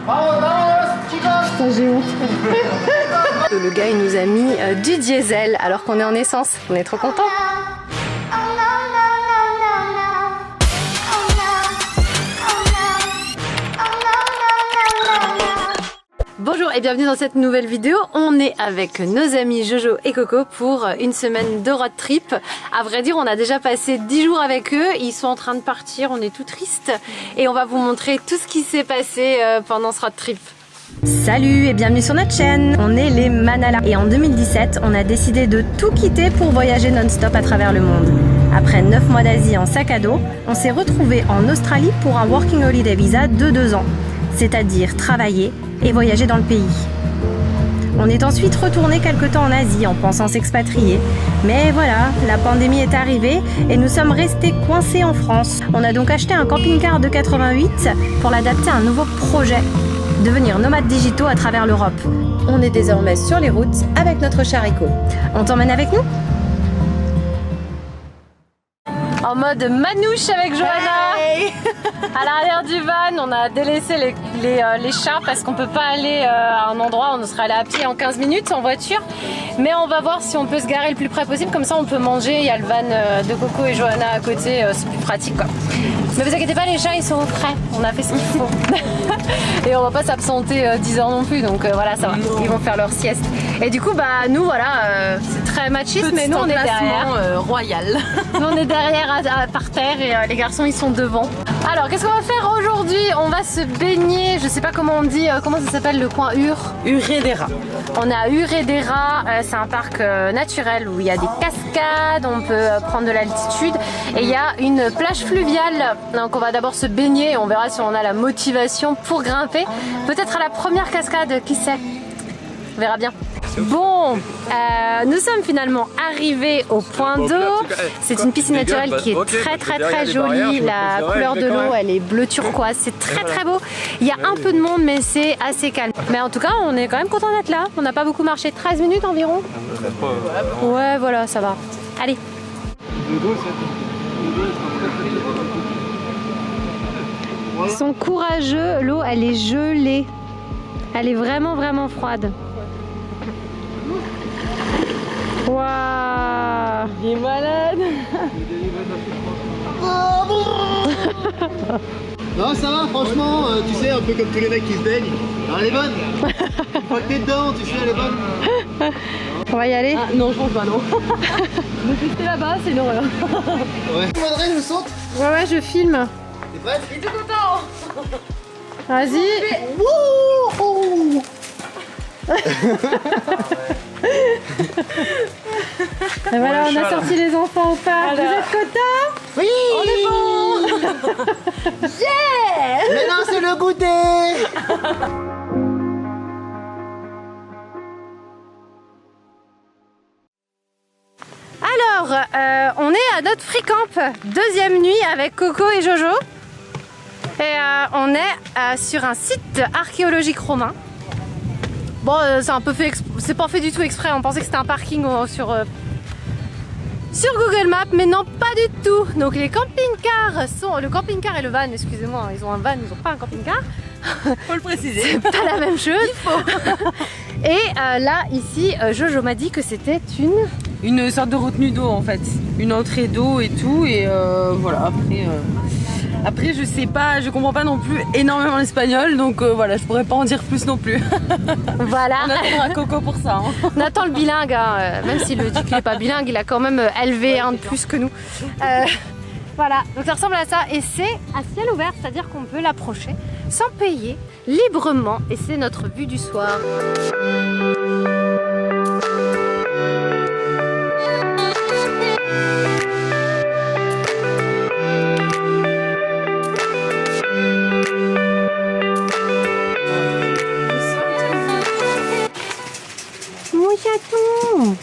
Putain, j'ai honte. Le gars il nous a mis du diesel alors qu'on est en essence. On est trop contents. Bonjour et bienvenue dans cette nouvelle vidéo. On est avec nos amis Jojo et Coco pour une semaine de road trip. À vrai dire, on a déjà passé 10 jours avec eux. Ils sont en train de partir, on est tout triste. Et on va vous montrer tout ce qui s'est passé pendant ce road trip. Salut et bienvenue sur notre chaîne. On est les Manala. Et en 2017, on a décidé de tout quitter pour voyager non-stop à travers le monde. Après 9 mois d'Asie en sac à dos, on s'est retrouvés en Australie pour un Working Holiday Visa de 2 ans. C'est-à-dire travailler et voyager dans le pays. On est ensuite retourné quelque temps en Asie en pensant s'expatrier. Mais voilà, la pandémie est arrivée et nous sommes restés coincés en France. On a donc acheté un camping-car de 88 pour l'adapter à un nouveau projet, devenir nomades digitaux à travers l'Europe. On est désormais sur les routes avec notre char éco. On t'emmène avec nous ? En mode manouche avec Johanna. Hey. À l'arrière du van, on a délaissé les chats parce qu'on peut pas aller à un endroit où on serait allé à pied en 15 minutes en voiture. Mais on va voir si on peut se garer le plus près possible, comme ça on peut manger. Il y a le van de Coco et Johanna à côté, c'est plus pratique quoi. Mais vous inquiétez pas, les chats ils sont au frais, on a fait ce qu'il faut. Et on va pas s'absenter 10 heures non plus, donc voilà, ça va, ils vont faire leur sieste. Et du coup, bah nous voilà, c'est très machiste, mais nous on est derrière. Royal. Nous on est derrière par terre et les garçons ils sont devant. Alors qu'est-ce qu'on va faire aujourd'hui? On va se baigner, je sais pas comment on dit, comment ça s'appelle le coin Uredera. On est à Uredera, c'est un parc naturel où il y a des cascades, on peut prendre de l'altitude et il y a une plage fluviale. Donc on va d'abord se baigner, on verra si on a la motivation pour grimper. Peut-être à la première cascade, qui sait? On verra bien. Bon, nous sommes finalement arrivés au point d'eau. C'est une piscine naturelle qui est très jolie. La couleur de l'eau, elle est bleu turquoise. C'est très beau. Il y a un peu de monde, mais c'est assez calme. Mais en tout cas, on est quand même content d'être là. On n'a pas beaucoup marché, 13 minutes environ. Ouais, voilà, ça va. Allez. Ils sont courageux. L'eau, elle est gelée. Elle est vraiment froide. Waouh, il est malade. Non, ça va, franchement, tu sais, un peu comme tous les mecs qui se baignent. Alors, elle est bonne. Une fois que t'es dedans, tu sais, elle est bonne. On va y aller? Ah, non, je pense pas, non. Me tester là-bas, c'est une horreur. Ouais. Audrey, je saute. Ouais, je filme. T'es prête? Il est tout content. Vas-y. Et voilà, on a sorti les enfants au parc. Vous êtes contents? Oui. On est bon. Yeah. Maintenant, c'est le goûter. Alors, on est à notre free camp, deuxième nuit avec Coco et Jojo. Et on est sur un site archéologique romain. Bon, c'est un peu fait, c'est pas fait du tout exprès. On pensait que c'était un parking sur Google Maps, mais non, pas du tout. Donc les camping-cars sont, le camping-car et le van, excusez-moi, ils ont un van, ils ont pas un camping-car. Faut le préciser. C'est pas la même chose. Il faut. Et là, ici, Jojo m'a dit que c'était Une sorte de retenue d'eau en fait. Une entrée d'eau et tout. Et voilà, après je sais pas, je comprends pas non plus énormément l'espagnol. Donc voilà, je pourrais pas en dire plus non plus. Voilà. On attendra Coco pour ça. Hein. On attend le bilingue, hein. Même si le duc n'est pas bilingue, il a quand même LV1 de plus que nous. Voilà, donc ça ressemble à ça et c'est à ciel ouvert, c'est-à-dire qu'on peut l'approcher sans payer, librement, et c'est notre vue du soir. Mon chaton!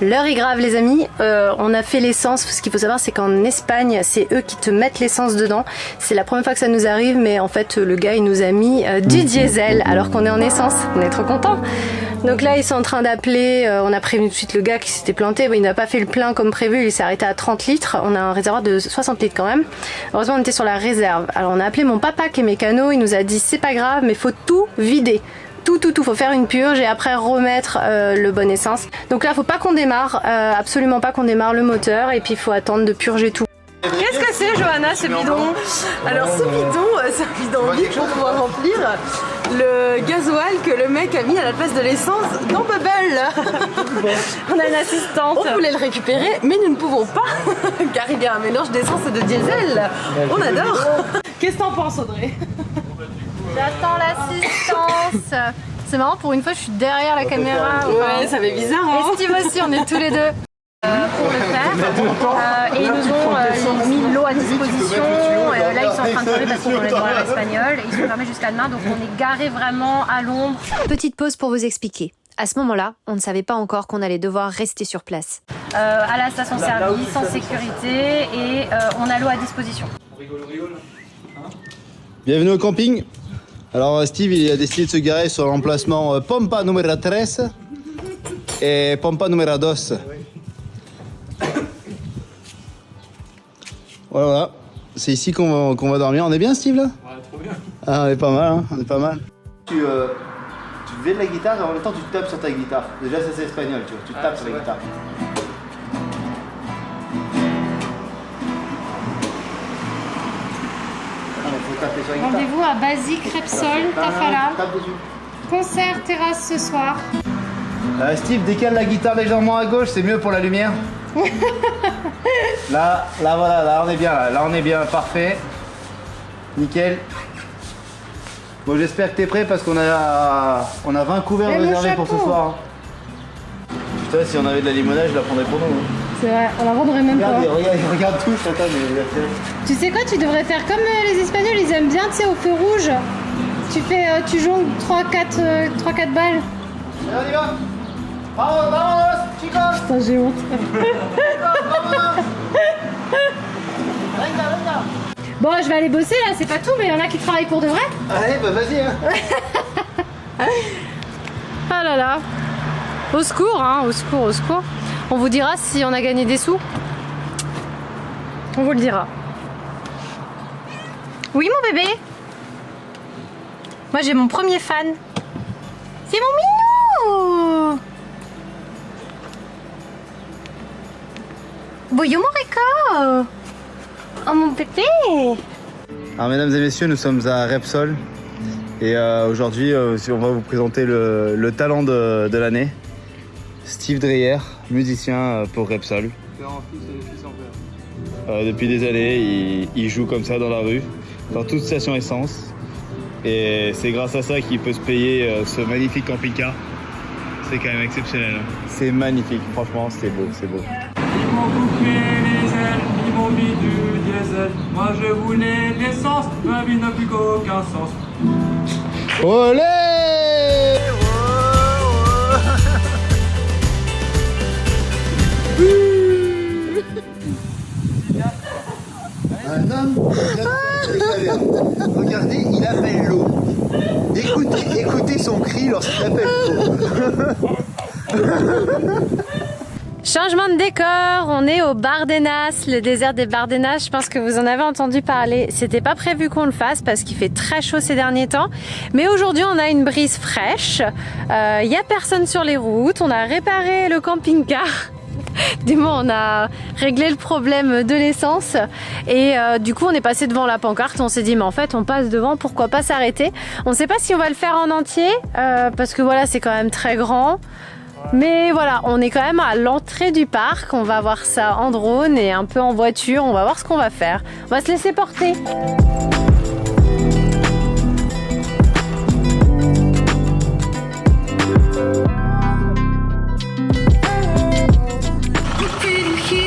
L'heure est grave les amis, on a fait l'essence, ce qu'il faut savoir c'est qu'en Espagne c'est eux qui te mettent l'essence dedans. C'est la première fois que ça nous arrive mais en fait le gars il nous a mis du diesel alors qu'on est en essence, on est trop contents. Donc là, ils sont en train d'appeler. On a prévenu tout de suite le gars qui s'était planté. Bon, il n'a pas fait le plein comme prévu. Il s'est arrêté à 30 litres. On a un réservoir de 60 litres quand même. Heureusement, on était sur la réserve. Alors, on a appelé mon papa qui est mécano. Il nous a dit c'est pas grave, mais faut tout vider. Tout, faut faire une purge et après remettre le bon essence. Donc là, faut pas qu'on démarre, absolument pas qu'on démarre le moteur et puis il faut attendre de purger tout. Qu'est-ce que c'est, Johanna, ce bidon? Alors ce bidon, c'est un bidon vide pour pouvoir remplir le gasoil que le mec a mis à la place de l'essence dans Bubble. On a une assistante. On voulait le récupérer, mais nous ne pouvons pas, car il y a un mélange d'essence et de diesel. On adore. Qu'est-ce que t'en penses, Audrey? J'attends l'assistance. C'est marrant, pour une fois, je suis derrière la caméra. Ouais, ça fait bizarre, hein. Et Steve aussi, on est tous les deux. Pour le faire et ils nous ont mis l'eau à disposition. Là ils sont en train de parler parce qu'on est dans l'heure espagnole. Ils sont fermés jusqu'à demain, donc on est garé vraiment à l'ombre. Petite pause pour vous expliquer. À ce moment-là, on ne savait pas encore qu'on allait devoir rester sur place. À la station-service, en sécurité, et on a l'eau à disposition. Bienvenue au camping. Alors Steve il a décidé de se garer sur l'emplacement Pompa numéro 13 et Pompa numéro 2. Voilà, c'est ici qu'on va dormir. On est bien, Steve, là? Ouais, trop bien. Ah, on est pas mal, hein, on est pas mal. Tu fais de la guitare et en même temps tu tapes sur ta guitare. Déjà, ça c'est espagnol, tu vois, tu tapes sur la guitare. Ah, mais faut taper sur la guitare. Rendez-vous à Basique, Repsol, Tafala. Tape dessus. Concert terrasse ce soir. Steve, décale la guitare légèrement à gauche, c'est mieux pour la lumière. Là, voilà, là on est bien, là on est bien, parfait. Nickel. Bon, j'espère que t'es prêt parce qu'on a 20 couverts réservés pour ce soir. Putain, si on avait de la limonade, je la prendrais pour nous. C'est vrai, on la vendrait même Regarde, pas. regarde tout, Chantal, mais Tu sais quoi, tu devrais faire comme les Espagnols, ils aiment bien, tu sais, au feu rouge. Tu jongles 3-4 balles. allez, on y va. Vamos, chicos. Putain, j'ai honte. Bon, je vais aller bosser là, c'est pas tout, mais il y en a qui travaillent pour de vrai. Allez, bah vas-y. Hein. Ah là là. Au secours, hein, au secours, au secours. On vous dira si on a gagné des sous. On vous le dira. Oui, mon bébé. Moi, j'ai mon premier fan. C'est mon minou. Bonjour, mon réco. Oh, mon bébé. Alors, mesdames et messieurs, nous sommes à Repsol. Et aujourd'hui, on va vous présenter le talent de l'année. Steve Dreyer, musicien pour Repsol. Depuis des années, il joue comme ça dans la rue, dans toute station essence. Et c'est grâce à ça qu'il peut se payer ce magnifique camping-car. C'est quand même exceptionnel. C'est magnifique, franchement, c'est beau, c'est beau. Ils m'ont coupé les ailes, ils m'ont mis du diesel. Moi je voulais de l'essence, ma vie n'a plus qu'aucun sens. Olé! Un homme, regardez, il appelle l'eau. Écoutez son cri lorsqu'il appelle l'eau. Changement de décor, on est au Bardenas, le désert des Bardenas. Je pense que vous en avez entendu parler. C'était pas prévu qu'on le fasse parce qu'il fait très chaud ces derniers temps. Mais aujourd'hui, on a une brise fraîche. Il y a personne sur les routes. On a réparé le camping-car. Du moins, on a réglé le problème de l'essence et du coup on est passé devant la pancarte. On s'est dit mais en fait on passe devant, pourquoi pas s'arrêter. On ne sait pas si on va le faire en entier parce que voilà, c'est quand même très grand. Mais voilà, on est quand même à l'entrée du parc. On va voir ça en drone et un peu en voiture. On va voir ce qu'on va faire. On va se laisser porter.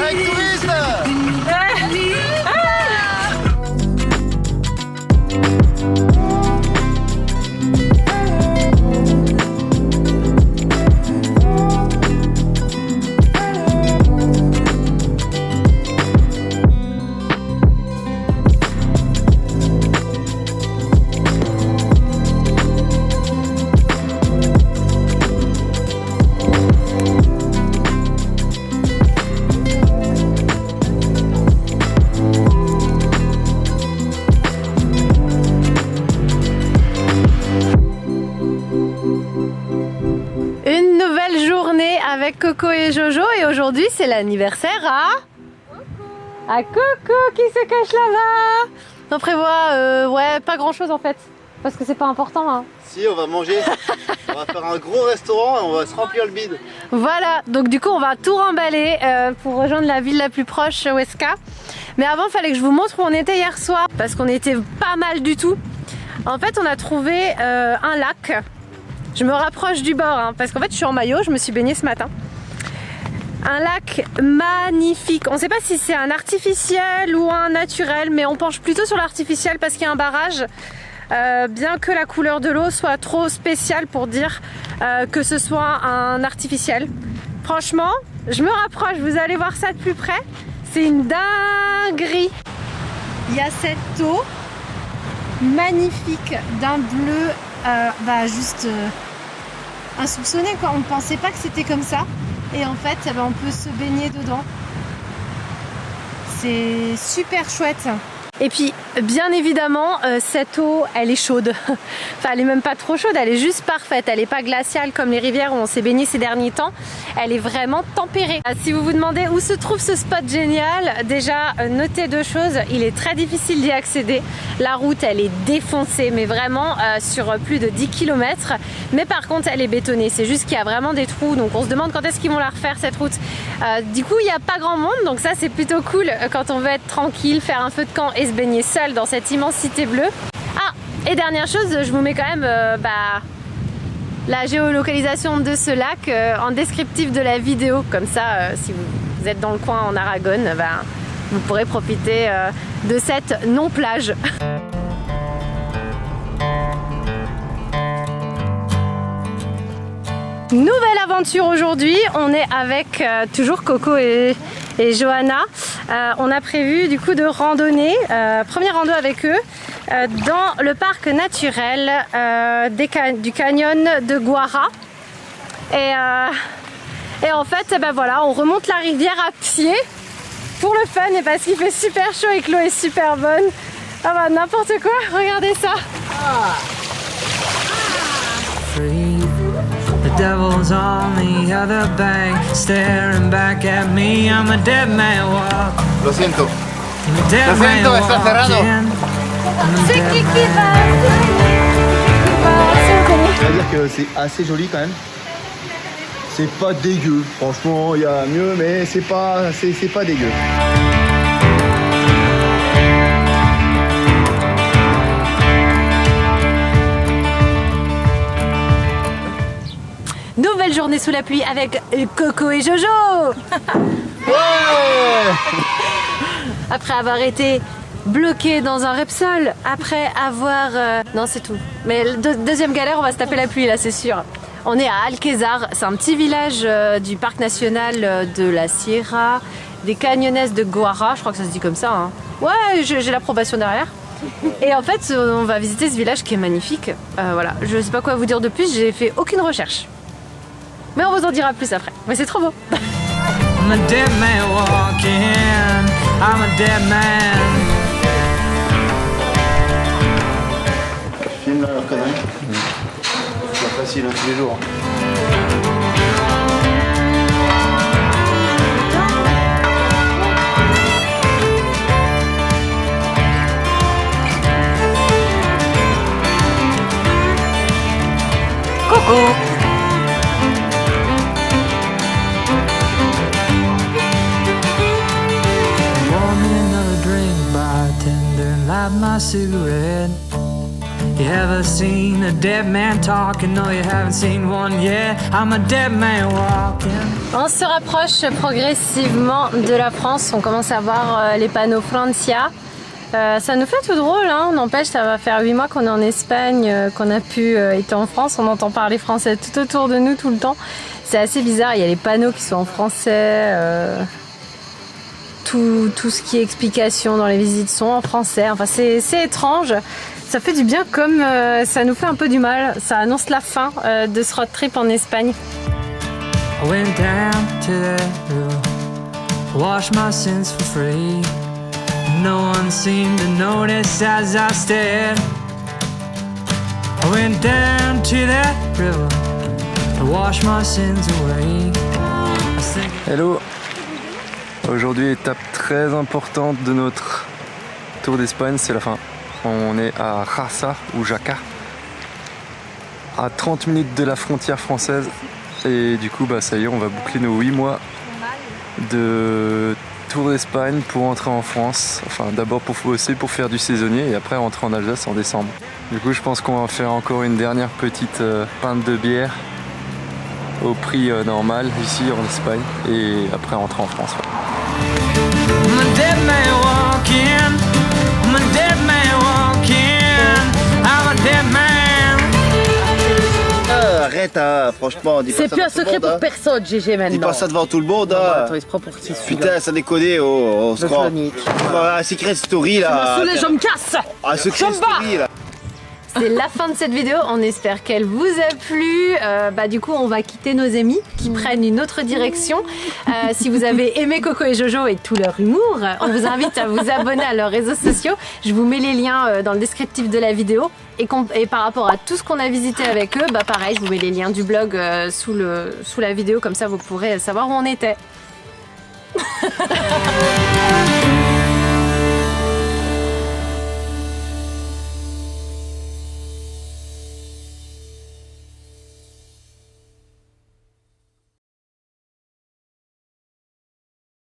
Hey, touriste! Une nouvelle journée avec Coco et Jojo et aujourd'hui c'est l'anniversaire à Coco qui se cache là-bas. On prévoit ouais pas grand chose en fait parce que c'est pas important hein. Si on va manger, on va faire un gros restaurant et on va se remplir le bide. Voilà donc du coup on va tout remballer pour rejoindre la ville la plus proche, Huesca. Mais avant il fallait que je vous montre où on était hier soir parce qu'on était pas mal du tout. En fait on a trouvé un lac. Je me rapproche du bord hein, parce qu'en fait je suis en maillot, je me suis baignée ce matin. Un lac magnifique. On ne sait pas si c'est un artificiel ou un naturel, mais on penche plutôt sur l'artificiel parce qu'il y a un barrage. Bien que la couleur de l'eau soit trop spéciale pour dire que ce soit un artificiel. Franchement, je me rapproche, vous allez voir ça de plus près. C'est une dinguerie. Il y a cette eau magnifique d'un bleu juste insoupçonné quoi. On ne pensait pas que c'était comme ça et en fait on peut se baigner dedans. C'est super chouette. Et puis bien évidemment cette eau elle est chaude. Enfin elle est même pas trop chaude, elle est juste parfaite. Elle est pas glaciale comme les rivières où on s'est baigné ces derniers temps. Elle est vraiment tempérée. Si vous vous demandez où se trouve ce spot génial, déjà notez deux choses. Il est très difficile d'y accéder. La route elle est défoncée mais vraiment sur plus de 10 km. Mais par contre elle est bétonnée. C'est juste qu'il y a vraiment des trous. Donc on se demande quand est-ce qu'ils vont la refaire cette route. Du coup il n'y a pas grand monde. Donc ça c'est plutôt cool quand on veut être tranquille, faire un feu de camp et se baigner seul dans cette immensité bleue. Ah, et dernière chose, je vous mets quand même la géolocalisation de ce lac en descriptif de la vidéo. Comme ça, si vous êtes dans le coin en Aragon, vous pourrez profiter de cette non-plage. Nouvelle aventure aujourd'hui, on est avec toujours Coco et Johanna. On a prévu du coup de randonner, premier rando avec eux, dans le parc naturel du canyon de Guara. Et en fait, voilà, on remonte la rivière à pied pour le fun et parce qu'il fait super chaud et que l'eau est super bonne. Ah bah n'importe quoi, regardez ça. The devil's on the other bank, staring back at me. I'm a dead man walking. Lo siento. I'm a dead man está cerrado. C'est-à-dire que c'est assez joli quand même. C'est pas dégueu. Franchement, il y a mieux, mais c'est pas dégueu. Nouvelle journée sous la pluie avec Coco et Jojo. Ouais. Après avoir été bloqué dans un Repsol, après avoir... Non c'est tout. Mais deuxième galère, on va se taper la pluie là, c'est sûr. On est à Alquezar, c'est un petit village du parc national de la Sierra des Cañones de Guara, je crois que ça se dit comme ça. Hein. Ouais, j'ai l'approbation derrière. Et en fait, on va visiter ce village qui est magnifique. Voilà, je sais pas quoi vous dire de plus, j'ai fait aucune recherche. Mais on vous en dira plus après. Mais c'est trop beau. I'm a dead man walking. I'm a dead man. Je filme leur connerie. C'est pas facile hein, tous les jours. Coucou. Light my cigarette. You ever seen a dead man talking? No, you haven't seen one yet. I'm a dead man walking. On se rapproche progressivement de la France. On commence à voir les panneaux Francia. Ça nous fait tout drôle, hein. N'empêche, ça va faire 8 mois qu'on est en Espagne, qu'on a pu être en France. On entend parler français tout autour de nous tout le temps. C'est assez bizarre. Il y a les panneaux qui sont en français. Tout ce qui est explication dans les visites sont en français. Enfin, c'est étrange. Ça fait du bien comme ça nous fait un peu du mal. Ça annonce la fin de ce road trip en Espagne. I went down to that river, washed my sins for free. No one seemed to notice as I stared. I went down to that river to wash my sins away. I think Hello. Aujourd'hui, étape très importante de notre Tour d'Espagne, c'est la fin. On est à Jaca ou Jaca, à 30 minutes de la frontière française. Et du coup, bah, ça y est, on va boucler nos 8 mois de Tour d'Espagne pour rentrer en France. Enfin, d'abord pour bosser, pour faire du saisonnier et après rentrer en Alsace en décembre. Du coup, je pense qu'on va faire encore une dernière petite pinte de bière au prix normal ici en Espagne et après rentrer en France. Ouais. I'm a dead man walking. I'm a dead man walking. I'm a dead man. Arrête, hein, franchement, dis pas C'est ça plus un devant tout le secret monde, pour hein. personne, GG maintenant. Dis pas ça devant tout le monde, Non, hein. attends, il se prend pour qui celui-là. Putain, ça déconne, on se Le croit. chronique. Un secret story là. Sous les je me casse. Un secret Je me bats. story là. C'est la fin de cette vidéo, on espère qu'elle vous a plu. Du coup, on va quitter nos amis qui prennent une autre direction. Si vous avez aimé Coco et Jojo et tout leur humour, on vous invite à vous abonner à leurs réseaux sociaux. Je vous mets les liens dans le descriptif de la vidéo. Et par rapport à tout ce qu'on a visité avec eux, pareil, je vous mets les liens du blog sous la vidéo, comme ça vous pourrez savoir où on était.